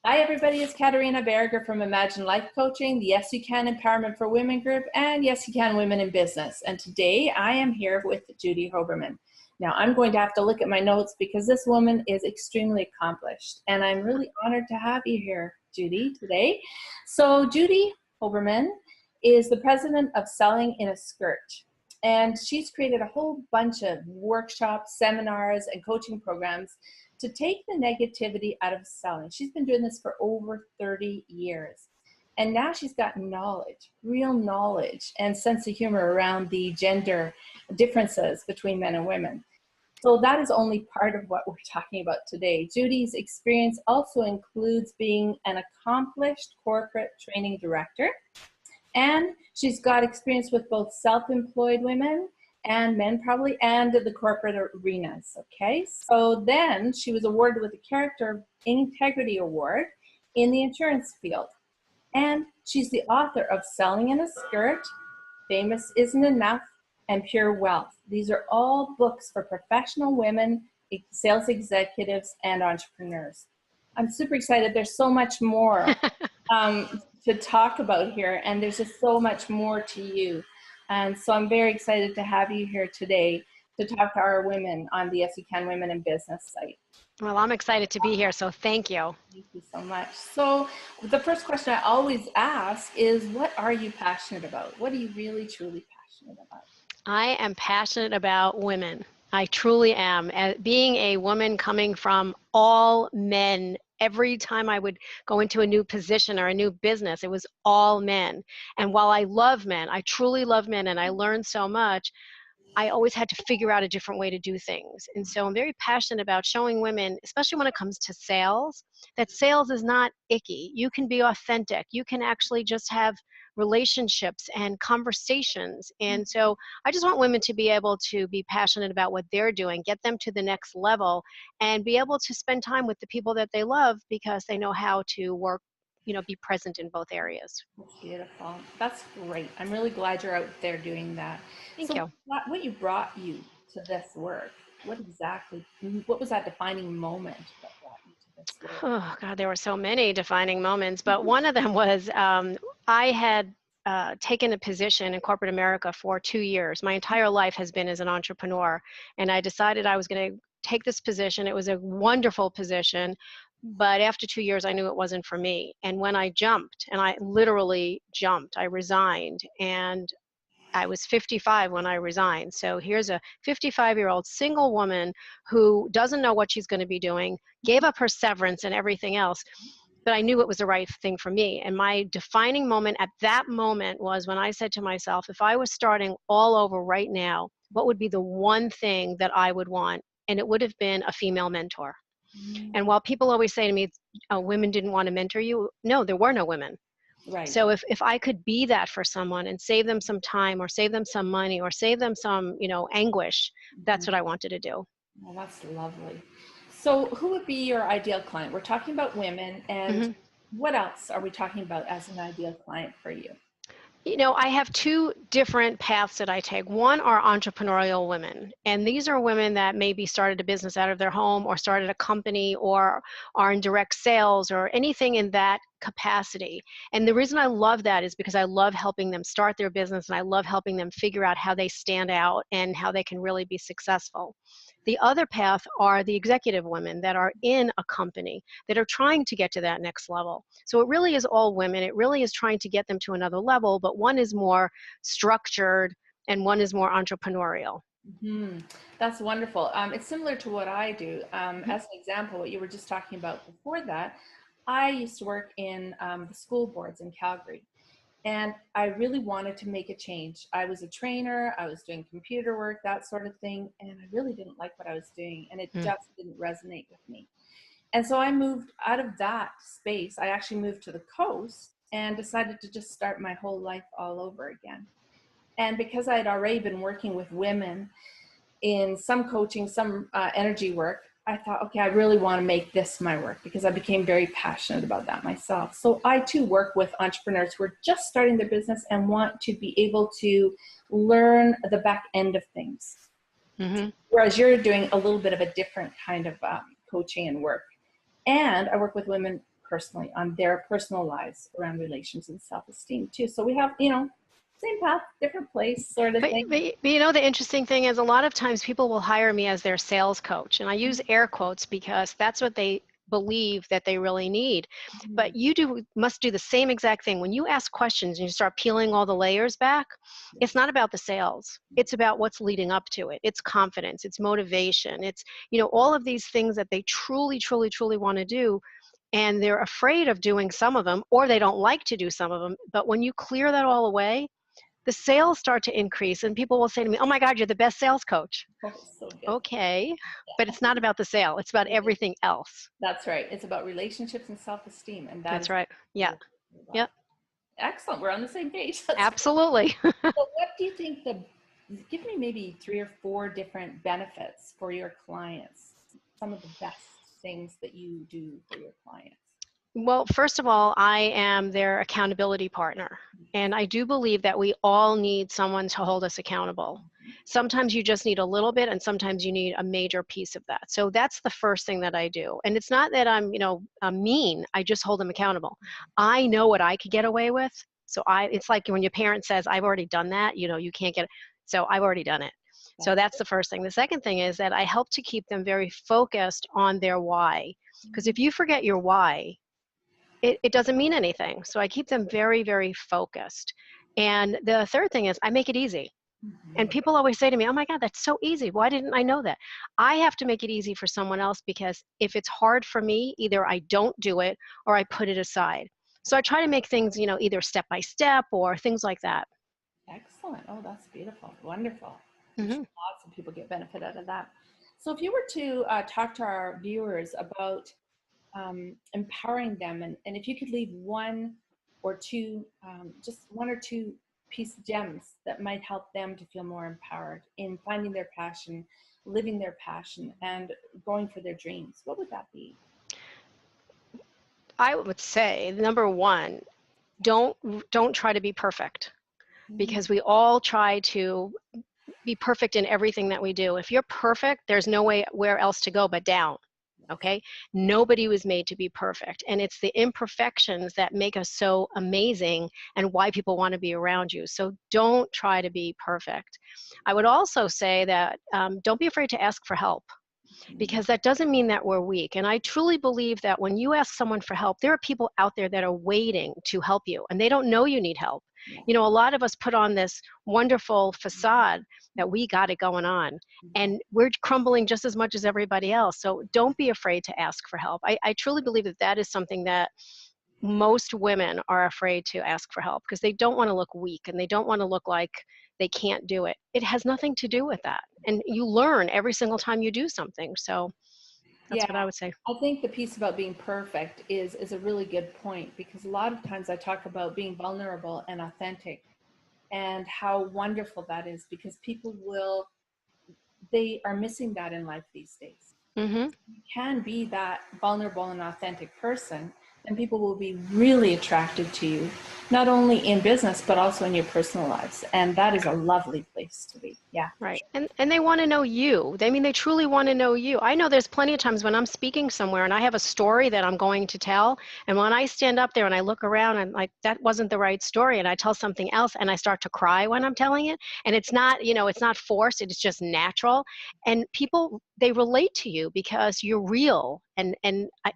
Hi everybody, it's Caterina Barregar from Imagine Life Coaching, the Yes You Can Empowerment for Women group, and Yes You Can Women in Business. And today I am here with Judy Hoberman. Now I'm going to have to look at my notes because this woman is extremely accomplished, and I'm really honored to have you here, Judy, today. So Judy Hoberman is the president of Selling in a Skirt, and she's created a whole bunch of workshops, seminars, and coaching programs to take the negativity out of selling. She's been doing this for over 30 years. And now she's got knowledge, real knowledge, and sense of humor around the gender differences between men and women. So that is only part of what we're talking about today. Judy's experience also includes being an accomplished corporate training director. And she's got experience with both self-employed women and men probably, and the corporate arenas, okay? So then she was awarded with the Character Integrity Award in the insurance field. And she's the author of Selling in a Skirt, Famous Isn't Enough, and Pure Wealth. These are all books for professional women, sales executives, and entrepreneurs. I'm super excited. There's so much more to talk about here, and there's just so much more to you. And so I'm very excited to have you here today to talk to our women on the YesYouCan-Women in Business site. Well, I'm excited to be here, so thank you. Thank you so much. So the first question I always ask is, what are you passionate about? What are you really, truly passionate about? I am passionate about women. I truly am. Being a woman coming from all men, every time I would go into a new position or a new business, it was all men. And while I love men, I truly love men, and I learned so much, I always had to figure out a different way to do things. And so I'm very passionate about showing women, especially when it comes to sales, that sales is not icky. You can be authentic. You can actually just have relationships and conversations. And so I just want women to be able to be passionate about what they're doing, get them to the next level, and be able to spend time with the people that they love because they know how to work, be present in both areas. That's beautiful. That's great. I'm really glad you're out there doing that. Thank you. What you brought you to this work? What was that defining moment that brought you to this work? Oh, God, there were so many defining moments, but one of them was I had taken a position in corporate America for 2 years. My entire life has been as an entrepreneur, and I decided I was going to take this position. It was a wonderful position, but after 2 years, I knew it wasn't for me. And when I jumped, and I literally jumped, I resigned, and I was 55 when I resigned. So here's a 55-year-old single woman who doesn't know what she's going to be doing, gave up her severance and everything else, but I knew it was the right thing for me. And my defining moment at that moment was when I said to myself, if I was starting all over right now, what would be the one thing that I would want? And it would have been a female mentor. And while people always say to me, women didn't want to mentor you, no, there were no women. Right. So if I could be that for someone and save them some time or save them some money or save them some, anguish, that's what I wanted to do. Well, that's lovely. So who would be your ideal client? We're talking about women, and what else are we talking about as an ideal client for you? I have two different paths that I take. One are entrepreneurial women, and these are women that maybe started a business out of their home or started a company or are in direct sales or anything in that capacity. And the reason I love that is because I love helping them start their business, and I love helping them figure out how they stand out and how they can really be successful. The other path are the executive women that are in a company that are trying to get to that next level. So it really is all women. It really is trying to get them to another level, but one is more structured and one is more entrepreneurial. That's wonderful. It's similar to what I do. As an example, what you were just talking about before that, I used to work in the school boards in Calgary. And I really wanted to make a change. I was a trainer, I was doing computer work, that sort of thing, and I really didn't like what I was doing, and it just didn't resonate with me. And so I moved out of that space. I actually moved to the coast and decided to just start my whole life all over again. And because I had already been working with women in some coaching, some energy work, I thought, okay, I really want to make this my work because I became very passionate about that myself. So I too work with entrepreneurs who are just starting their business and want to be able to learn the back end of things. Mm-hmm. Whereas you're doing a little bit of a different kind of coaching and work. And I work with women personally on their personal lives around relations and self-esteem too. So we have, same path, different place sort of thing. But you know, the interesting thing is a lot of times people will hire me as their sales coach. And I use air quotes because that's what they believe that they really need. But you must do the same exact thing. When you ask questions and you start peeling all the layers back, it's not about the sales. It's about what's leading up to it. It's confidence, it's motivation, it's, all of these things that they truly, truly, truly want to do. And they're afraid of doing some of them, or they don't like to do some of them. But when you clear that all away, the sales start to increase, and people will say to me, "Oh my God, you're the best sales coach." Oh, so good. Okay, but it's not about the sale. It's about everything else. That's right. It's about relationships and self-esteem, and That's right. Yeah. Yep. Excellent. We're on the same page. Absolutely. So what do you think give me maybe 3 or 4 different benefits for your clients, some of the best things that you do for your clients? Well, first of all, I am their accountability partner. And I do believe that we all need someone to hold us accountable. Sometimes you just need a little bit, and sometimes you need a major piece of that. So that's the first thing that I do. And it's not that I'm mean. I just hold them accountable. I know what I could get away with. So it's like when your parent says, "I've already done that," you can't get it. So I've already done it. So that's the first thing. The second thing is that I help to keep them very focused on their why. Because if you forget your why, it doesn't mean anything. So I keep them very, very focused. And the third thing is I make it easy. And people always say to me, "Oh my God, that's so easy. Why didn't I know that?" I have to make it easy for someone else, because if it's hard for me, either I don't do it or I put it aside. So I try to make things, either step by step or things like that. Excellent. Oh, that's beautiful. Wonderful. Mm-hmm. Lots of people get benefit out of that. So if you were to talk to our viewers about empowering them, and if you could leave one or two, just 1 or 2 piece gems that might help them to feel more empowered in finding their passion, living their passion, and going for their dreams, what would that be? I would say, number one, don't try to be perfect, because we all try to be perfect in everything that we do. If you're perfect, there's no way where else to go but down. Okay? Nobody was made to be perfect. And it's the imperfections that make us so amazing and why people want to be around you. So don't try to be perfect. I would also say that don't be afraid to ask for help, because that doesn't mean that we're weak. And I truly believe that when you ask someone for help, there are people out there that are waiting to help you, and they don't know you need help. A lot of us put on this wonderful facade that we got it going on, and we're crumbling just as much as everybody else. So don't be afraid to ask for help. I truly believe that that is something that most women are afraid to ask for help, because they don't want to look weak and they don't want to look like they can't do it. It has nothing to do with that. And you learn every single time you do something. So that's what I would say. I think the piece about being perfect is a really good point, because a lot of times I talk about being vulnerable and authentic, and how wonderful that is, because they are missing that in life these days. Mm-hmm. You can be that vulnerable and authentic person, and people will be really attracted to you, not only in business, but also in your personal lives. And that is a lovely place to be. Yeah. Right. And they want to know you. They truly want to know you. I know there's plenty of times when I'm speaking somewhere and I have a story that I'm going to tell. And when I stand up there and I look around and like, that wasn't the right story, and I tell something else and I start to cry when I'm telling it. And it's not, it's not forced. It's just natural. And people, they relate to you because you're real, and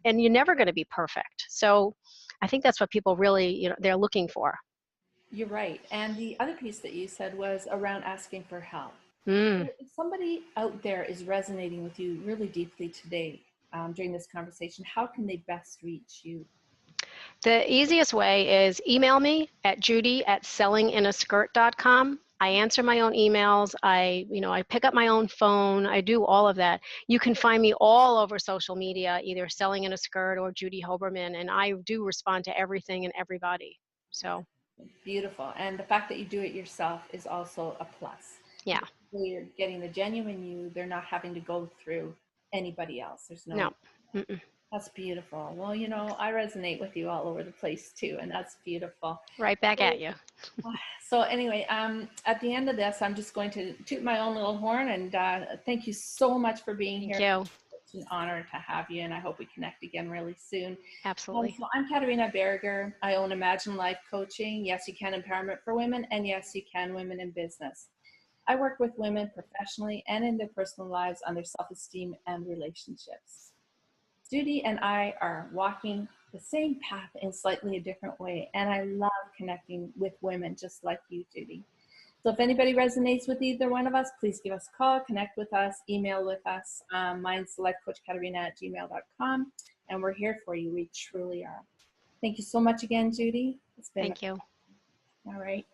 you're never going to be perfect. So I think that's what people really, they're looking for. You're right. And the other piece that you said was around asking for help. Mm. If somebody out there is resonating with you really deeply today, during this conversation, how can they best reach you? The easiest way is email me at judy@sellinginaskirt.com. I answer my own emails. I pick up my own phone. I do all of that. You can find me all over social media, either Selling in a Skirt or Judy Hoberman, and I do respond to everything and everybody. So beautiful. And the fact that you do it yourself is also a plus. yeah. You're getting the genuine you. They're not having to go through anybody else. There's no. No. Mm-mm. That's beautiful. Well, you know, I resonate with you all over the place too, and that's beautiful. Right back at you. So anyway, at the end of this, I'm just going to toot my own little horn and thank you so much for being Thank here. you. It's an honor to have you, and I hope we connect again really soon. Absolutely. So I'm Caterina Barregar. I own Imagine Life Coaching, Yes You Can Empowerment for Women, and Yes You Can Women in Business. I work with women professionally and in their personal lives on their self-esteem and relationships. Judy and I are walking the same path in slightly a different way, and I love connecting with women just like you, Judy. So if anybody resonates with either one of us, please give us a call, connect with us, email with us. Mine's lifecoachcaterina@gmail.com, and we're here for you. We truly are. Thank you so much again, Judy. It's been Thank you. all right.